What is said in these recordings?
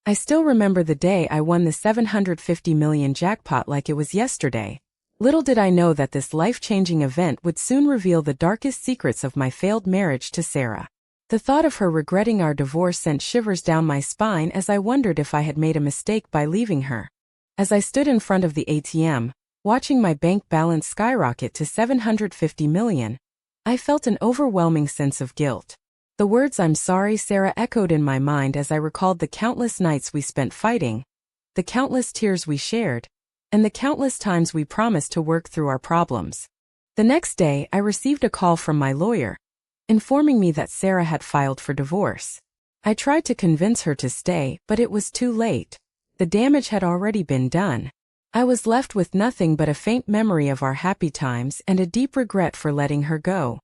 I still remember the day I won the 750 million jackpot like it was yesterday. Little did I know that this life-changing event would soon reveal the darkest secrets of my failed marriage to Sarah. The thought of her regretting our divorce sent shivers down my spine as I wondered if I had made a mistake by leaving her. As I stood in front of the ATM, watching my bank balance skyrocket to 750 million, I felt an overwhelming sense of guilt. The words "I'm sorry, Sarah" echoed in my mind as I recalled the countless nights we spent fighting, the countless tears we shared, and the countless times we promised to work through our problems. The next day, I received a call from my lawyer, informing me that Sarah had filed for divorce. I tried to convince her to stay, but it was too late. The damage had already been done. I was left with nothing but a faint memory of our happy times and a deep regret for letting her go.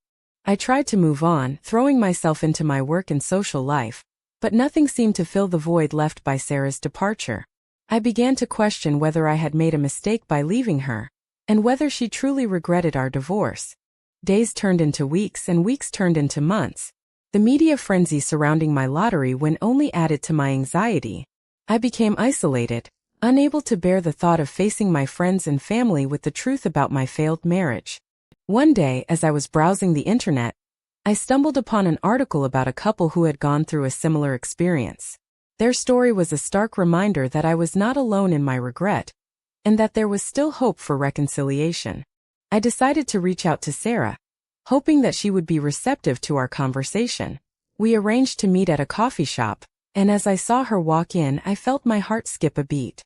I tried to move on, throwing myself into my work and social life, but nothing seemed to fill the void left by Sarah's departure. I began to question whether I had made a mistake by leaving her, and whether she truly regretted our divorce. Days turned into weeks and weeks turned into months. The media frenzy surrounding my lottery win only added to my anxiety. I became isolated, unable to bear the thought of facing my friends and family with the truth about my failed marriage. One day, as I was browsing the internet, I stumbled upon an article about a couple who had gone through a similar experience. Their story was a stark reminder that I was not alone in my regret, and that there was still hope for reconciliation. I decided to reach out to Sarah, hoping that she would be receptive to our conversation. We arranged to meet at a coffee shop, and as I saw her walk in, I felt my heart skip a beat.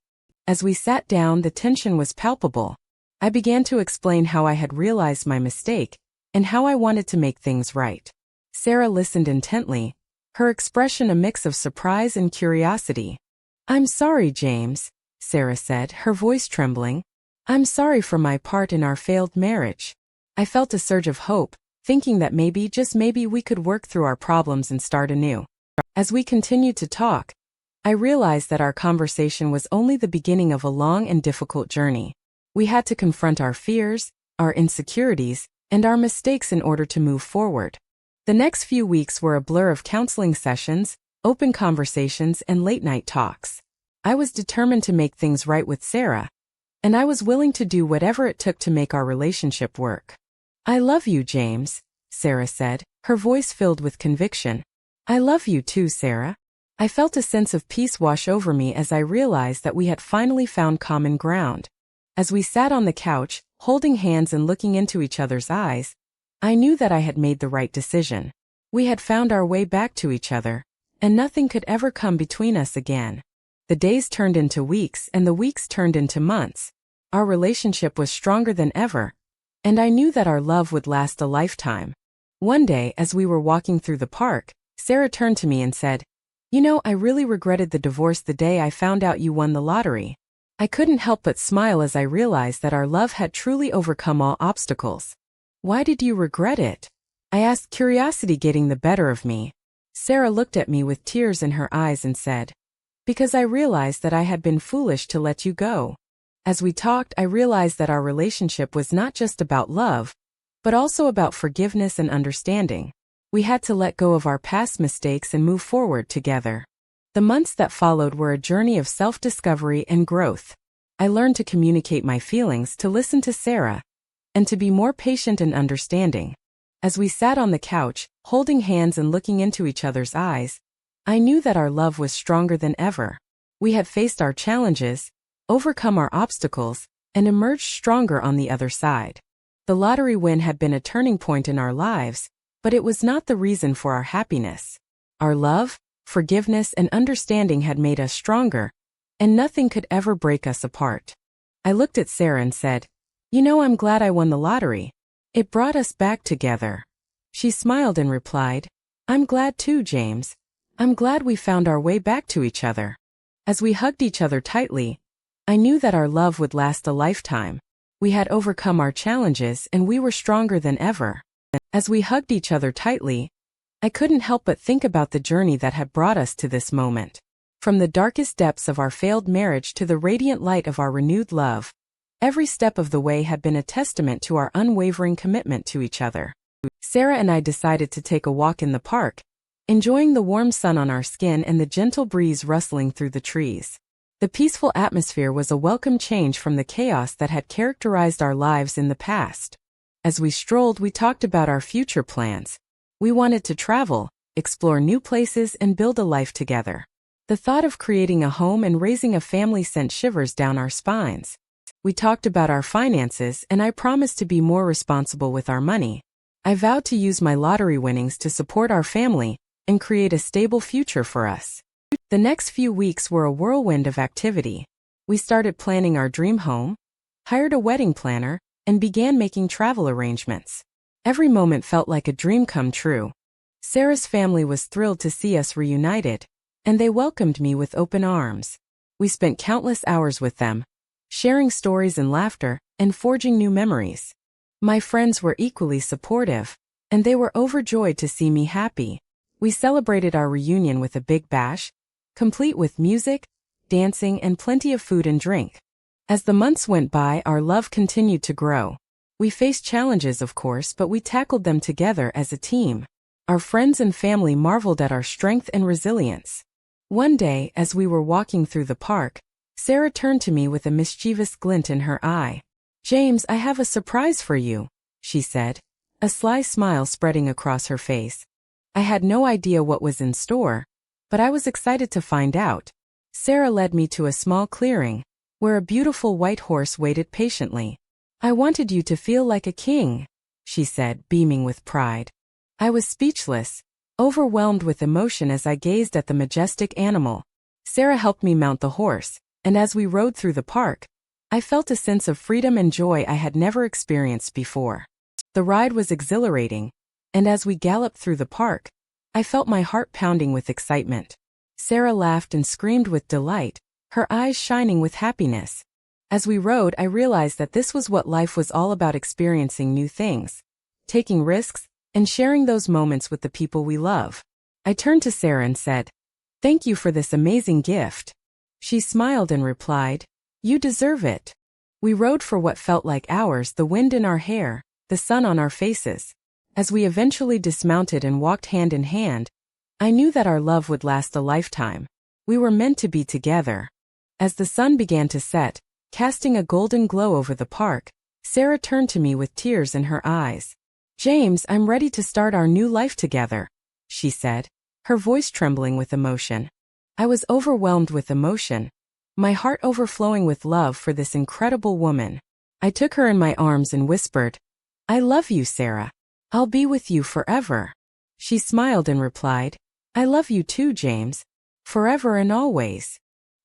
As we sat down, the tension was palpable. I began to explain how I had realized my mistake, and how I wanted to make things right. Sarah listened intently, her expression a mix of surprise and curiosity. "I'm sorry, James," Sarah said, her voice trembling. "I'm sorry for my part in our failed marriage." I felt a surge of hope, thinking that maybe, just maybe, we could work through our problems and start anew. As we continued to talk, I realized that our conversation was only the beginning of a long and difficult journey. We had to confront our fears, our insecurities, and our mistakes in order to move forward. The next few weeks were a blur of counseling sessions, open conversations, and late-night talks. I was determined to make things right with Sarah, and I was willing to do whatever it took to make our relationship work. "I love you, James," Sarah said, her voice filled with conviction. "I love you too, Sarah." I felt a sense of peace wash over me as I realized that we had finally found common ground. As we sat on the couch, holding hands and looking into each other's eyes, I knew that I had made the right decision. We had found our way back to each other, and nothing could ever come between us again. The days turned into weeks and the weeks turned into months. Our relationship was stronger than ever, and I knew that our love would last a lifetime. One day, as we were walking through the park, Sarah turned to me and said, "You know, I really regretted the divorce the day I found out you won the lottery." I couldn't help but smile as I realized that our love had truly overcome all obstacles. "Why did you regret it?" I asked, curiosity getting the better of me. Sarah looked at me with tears in her eyes and said, "Because I realized that I had been foolish to let you go." As we talked, I realized that our relationship was not just about love, but also about forgiveness and understanding. We had to let go of our past mistakes and move forward together. The months that followed were a journey of self-discovery and growth. I learned to communicate my feelings, to listen to Sarah, and to be more patient and understanding. As we sat on the couch, holding hands and looking into each other's eyes, I knew that our love was stronger than ever. We had faced our challenges, overcome our obstacles, and emerged stronger on the other side. The lottery win had been a turning point in our lives, but it was not the reason for our happiness. Our love, forgiveness, and understanding had made us stronger, and nothing could ever break us apart. I looked at Sarah and said, "You know, I'm glad I won the lottery. It brought us back together." She smiled and replied, "I'm glad too, James. I'm glad we found our way back to each other." As we hugged each other tightly, I knew that our love would last a lifetime. We had overcome our challenges and we were stronger than ever. As we hugged each other tightly, I couldn't help but think about the journey that had brought us to this moment. From the darkest depths of our failed marriage to the radiant light of our renewed love, every step of the way had been a testament to our unwavering commitment to each other. Sarah and I decided to take a walk in the park, enjoying the warm sun on our skin and the gentle breeze rustling through the trees. The peaceful atmosphere was a welcome change from the chaos that had characterized our lives in the past. As we strolled, we talked about our future plans. We wanted to travel, explore new places, and build a life together. The thought of creating a home and raising a family sent shivers down our spines. We talked about our finances, and I promised to be more responsible with our money. I vowed to use my lottery winnings to support our family and create a stable future for us. The next few weeks were a whirlwind of activity. We started planning our dream home, hired a wedding planner, and began making travel arrangements. Every moment felt like a dream come true. Sarah's family was thrilled to see us reunited, and they welcomed me with open arms. We spent countless hours with them, sharing stories and laughter, and forging new memories. My friends were equally supportive, and they were overjoyed to see me happy. We celebrated our reunion with a big bash, complete with music, dancing, and plenty of food and drink. As the months went by, our love continued to grow. We faced challenges, of course, but we tackled them together as a team. Our friends and family marveled at our strength and resilience. One day, as we were walking through the park, Sarah turned to me with a mischievous glint in her eye. "James, I have a surprise for you," she said, a sly smile spreading across her face. I had no idea what was in store, but I was excited to find out. Sarah led me to a small clearing, where a beautiful white horse waited patiently. "I wanted you to feel like a king," she said, beaming with pride. I was speechless, overwhelmed with emotion as I gazed at the majestic animal. Sarah helped me mount the horse, and as we rode through the park, I felt a sense of freedom and joy I had never experienced before. The ride was exhilarating, and as we galloped through the park, I felt my heart pounding with excitement. Sarah laughed and screamed with delight, her eyes shining with happiness. As we rode, I realized that this was what life was all about: experiencing new things, taking risks, and sharing those moments with the people we love. I turned to Sarah and said, "Thank you for this amazing gift." She smiled and replied, "You deserve it." We rode for what felt like hours, the wind in our hair, the sun on our faces. As we eventually dismounted and walked hand in hand, I knew that our love would last a lifetime. We were meant to be together. As the sun began to set, casting a golden glow over the park, Sarah turned to me with tears in her eyes. "James, I'm ready to start our new life together," she said, her voice trembling with emotion. I was overwhelmed with emotion, my heart overflowing with love for this incredible woman. I took her in my arms and whispered, "I love you, Sarah. I'll be with you forever." She smiled and replied, "I love you too, James. Forever and always."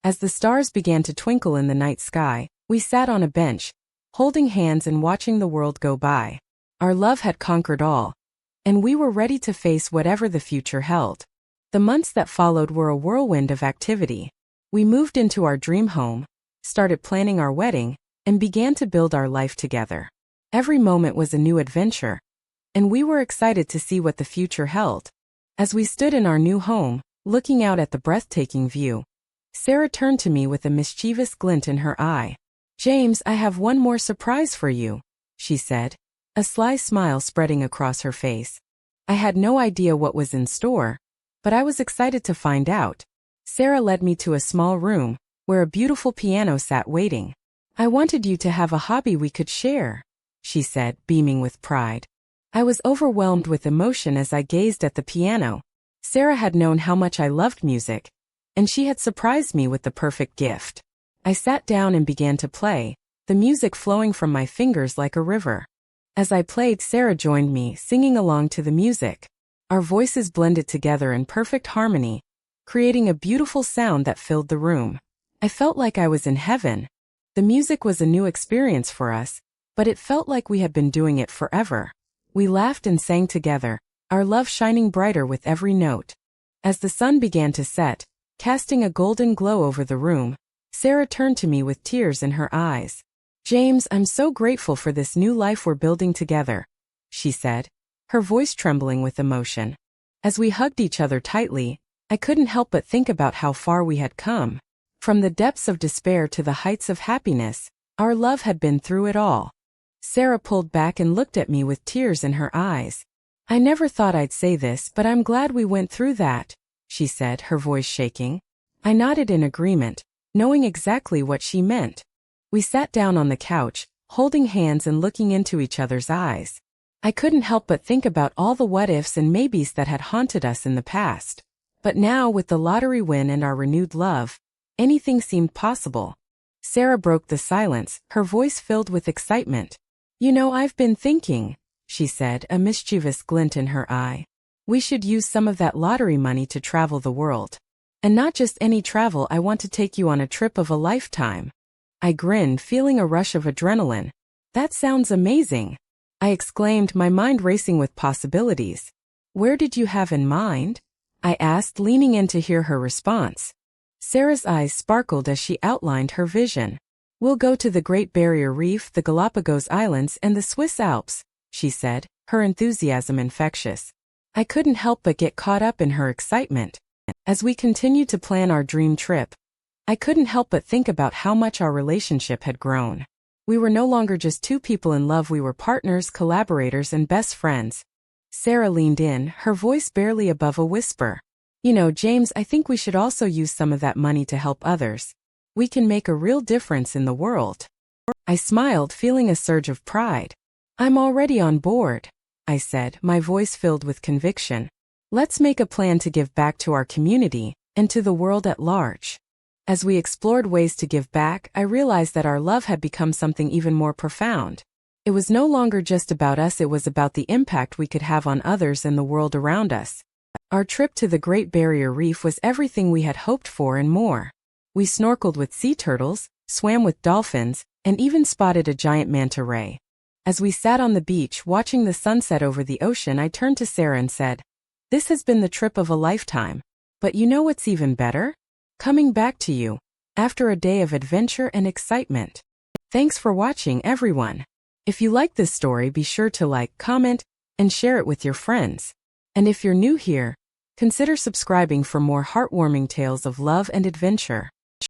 As the stars began to twinkle in the night sky, we sat on a bench, holding hands and watching the world go by. Our love had conquered all, and we were ready to face whatever the future held. The months that followed were a whirlwind of activity. We moved into our dream home, started planning our wedding, and began to build our life together. Every moment was a new adventure, and we were excited to see what the future held. As we stood in our new home, looking out at the breathtaking view, Sarah turned to me with a mischievous glint in her eye. "James, I have one more surprise for you," she said, a sly smile spreading across her face. I had no idea what was in store, but I was excited to find out. Sarah led me to a small room, where a beautiful piano sat waiting. "I wanted you to have a hobby we could share," she said, beaming with pride. I was overwhelmed with emotion as I gazed at the piano. Sarah had known how much I loved music, and she had surprised me with the perfect gift. I sat down and began to play, the music flowing from my fingers like a river. As I played, Sarah joined me, singing along to the music. Our voices blended together in perfect harmony, creating a beautiful sound that filled the room. I felt like I was in heaven. The music was a new experience for us, but it felt like we had been doing it forever. We laughed and sang together, our love shining brighter with every note. As the sun began to set, casting a golden glow over the room, Sarah turned to me with tears in her eyes. "James, I'm so grateful for this new life we're building together," she said, her voice trembling with emotion. As we hugged each other tightly, I couldn't help but think about how far we had come. From the depths of despair to the heights of happiness, our love had been through it all. Sarah pulled back and looked at me with tears in her eyes. I never thought I'd say this, but I'm glad we went through that, she said, her voice shaking. I nodded in agreement, knowing exactly what she meant. We sat down on the couch, holding hands and looking into each other's eyes. I couldn't help but think about all the what-ifs and maybes that had haunted us in the past. But now, with the lottery win and our renewed love, anything seemed possible. Sarah broke the silence, her voice filled with excitement. You know, I've been thinking, she said, a mischievous glint in her eye. We should use some of that lottery money to travel the world. And not just any travel, I want to take you on a trip of a lifetime. I grinned, feeling a rush of adrenaline. That sounds amazing, I exclaimed, my mind racing with possibilities. Where did you have in mind? I asked, leaning in to hear her response. Sarah's eyes sparkled as she outlined her vision. We'll go to the Great Barrier Reef, the Galapagos Islands, and the Swiss Alps, she said, her enthusiasm infectious. I couldn't help but get caught up in her excitement. As we continued to plan our dream trip, I couldn't help but think about how much our relationship had grown. We were no longer just two people in love, we were partners, collaborators, and best friends. Sarah leaned in, her voice barely above a whisper. You know, James, I think we should also use some of that money to help others. We can make a real difference in the world. I smiled, feeling a surge of pride. I'm already on board, I said, my voice filled with conviction. Let's make a plan to give back to our community and to the world at large. As we explored ways to give back, I realized that our love had become something even more profound. It was no longer just about us, it was about the impact we could have on others and the world around us. Our trip to the Great Barrier Reef was everything we had hoped for and more. We snorkeled with sea turtles, swam with dolphins, and even spotted a giant manta ray. As we sat on the beach watching the sunset over the ocean, I turned to Sarah and said, "This has been the trip of a lifetime. But you know what's even better? Coming back to you, after a day of adventure and excitement." Thanks for watching, everyone. If you like this story, be sure to like, comment, and share it with your friends. And if you're new here, consider subscribing for more heartwarming tales of love and adventure.